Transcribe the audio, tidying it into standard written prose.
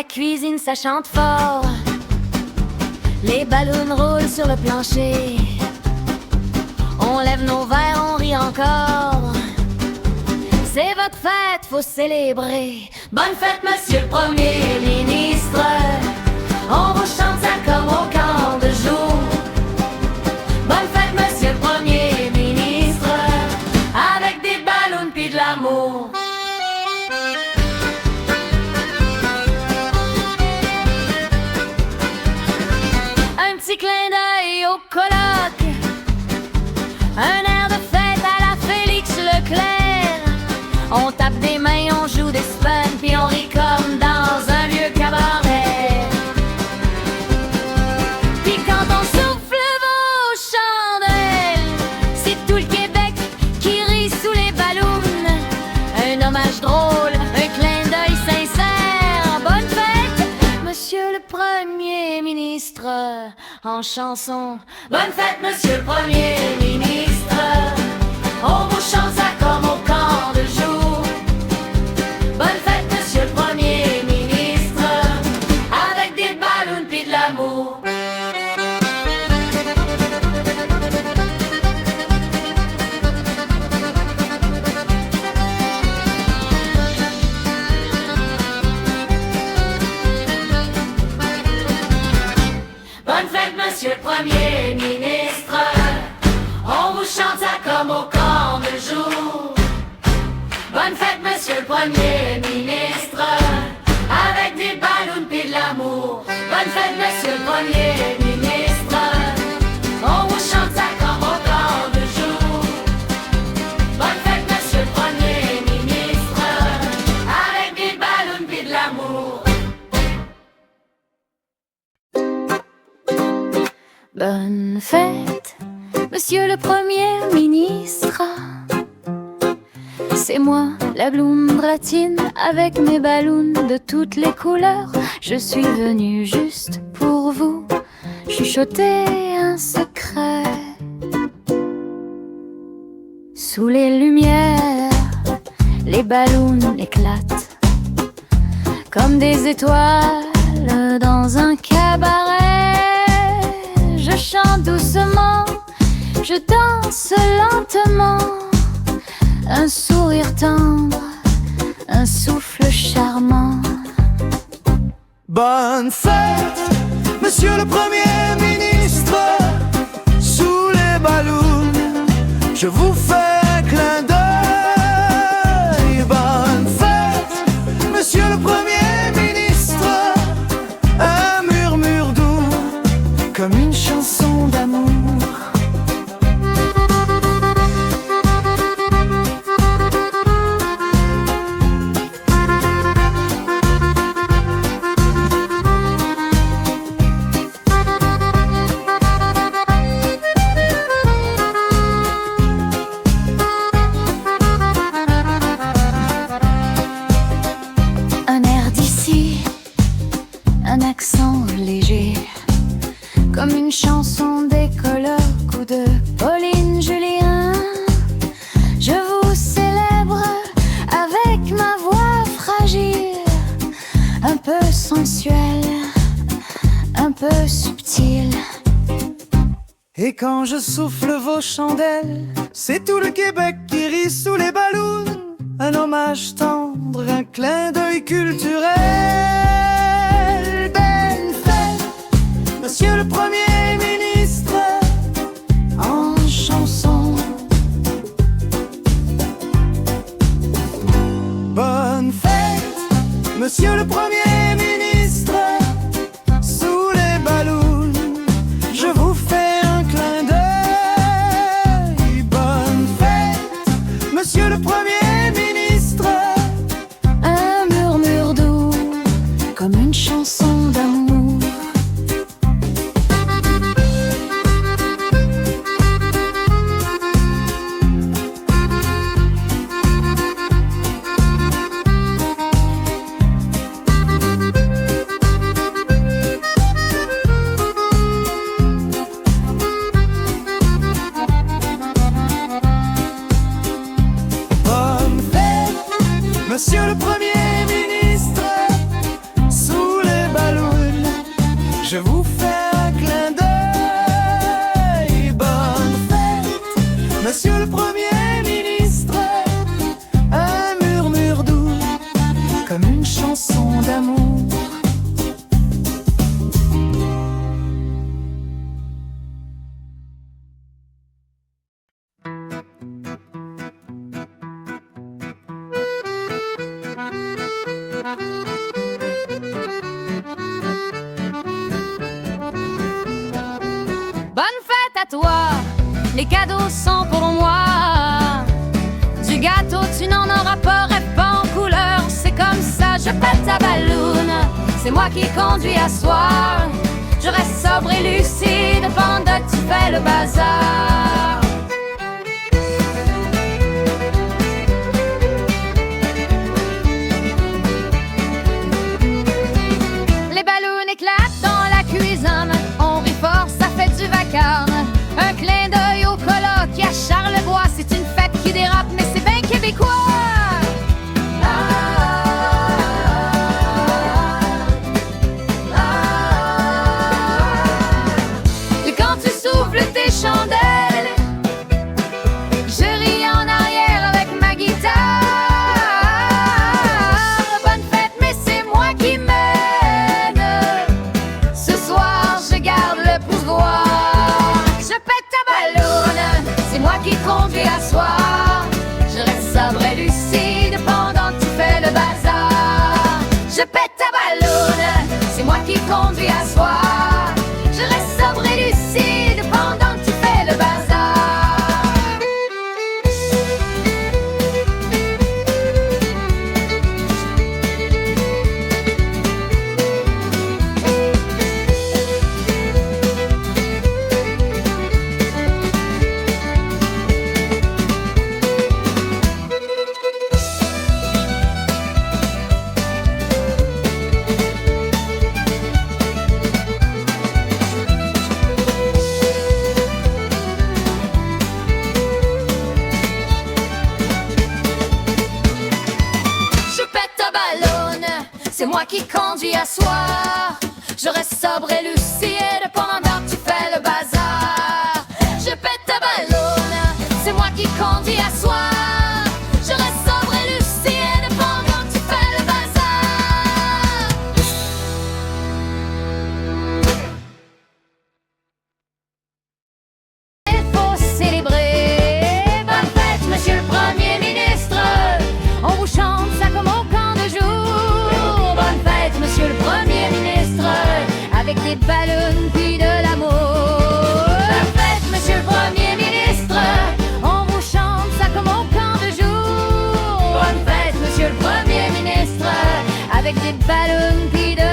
la cuisine ça chante fort, les ballons roulent sur le plancher. On lève nos verres, on rit encore. C'est votre fête, faut célébrer. Bonne fête, monsieur le Premier ministre. On vous chante ça comme au camp de jour. Bonne fête, monsieur le Premier ministre, avec des ballons pis de l'amour. Un petit clin d'œil au colloque, un air de fête à la Félix Leclerc. On tape des mains, on joue des spins, puis on rit comme dans un vieux cabaret. Puis quand on souffle vos chandelles, c'est tout le Québec qui rit sous les ballons. Un hommage drôle, un clin d'œil sincère. Bonne fête, monsieur le Premier ministre, en chanson. Bonne fête, monsieur le Premier ministre, on vous chante ça comme au camp de jour. Bonne fête, monsieur le Premier ministre, avec des ballons pis de l'amour. Bonne fête, monsieur le Premier ministre, on vous chante ça comme au camp de jour. Bonne fête, monsieur le Premier ministre, avec des ballons pis de l'amour. Bonne fête, monsieur le Premier ministre, on vous chante ça comme au camp de jour. Bonne fête, monsieur le Premier ministre, avec des ballons pis de l'amour. Bonne fête, monsieur le Premier ministre. C'est moi, la blondratine, avec mes ballons de toutes les couleurs. Je suis venue juste pour vous chuchoter un secret. Sous les lumières, les ballons éclatent comme des étoiles dans un cabaret. Je chante doucement, je danse lentement, un sourire tendre, un souffle charmant. Bonne fête, monsieur le Premier ministre, sous les ballons, je vous fais un clin d'œil. Bonne fête, monsieur le Premier ministre, un murmure doux, comme une chanson d'amour. Un air d'ici, un accent léger, comme une chanson des colloques ou de Pauline Julien. Je vous célèbre avec ma voix fragile, un peu sensuelle, un peu subtile. Et quand je souffle vos chandelles, c'est tout le Québec qui rit sous les ballons. Un hommage tendre, un clin d'œil culturel. Belle fête, monsieur le Premier ministre, en chanson. Bonne fête, monsieur le Premier ministre, sous les ballons, je vous fais un clin d'œil. Bonne fête, monsieur le Premier ministre, Un murmure doux, comme une chanson d'amour. bonne fête, monsieur le Premier ministre, sous Monsieur le Premier ministre. Un murmure doux, comme une chanson d'amour. Bonne fête à toi, les cadeaux sont pour moi. Du gâteau tu n'en auras pas, rêve pas en couleur. C'est comme ça, je pète ta balloune. C'est moi qui conduis à soir. Je reste sobre et lucide pendant que tu fais le bazar. Les ballons éclatent dans la cuisine. On rit fort, ça fait du vacarme. Un clin d'œil au coloc à Charlevoix. C'est une fête qui dérape, mais c'est bien québécois. Et quand tu souffles tes chandelles, je ris en arrière avec ma guitare. Bonne fête, mais c'est moi qui mène. Ce soir, je garde le pouvoir. Je pète ta balloune, c'est moi qui conduis à soir. Je reste sobre et lucide pendant que tu fais le bazar. Je pète ta balloune, c'est moi qui conduis à soir. Je reste sobre et lucide pendant que tu fais le bazar. Je pète ta ballonne, c'est moi qui conduis à soir. Je reste sobre et lucide pendant que tu fais le bazar. Je pète ta ballonne, c'est moi qui conduis à soir. Je reste sobre et lucide pendant que tu fais le bazar. Il faut célébrer. Bonne fête, monsieur le Premier ministre. On vous chante ça comme au camp de jour. Bonne fête, monsieur le Premier ministre. Avec des ballons puis de l'amour. Bonne fête, monsieur le Premier ministre. On vous chante ça comme au camp de jour. Bonne fête, monsieur le Premier ministre. Avec des ballons puis de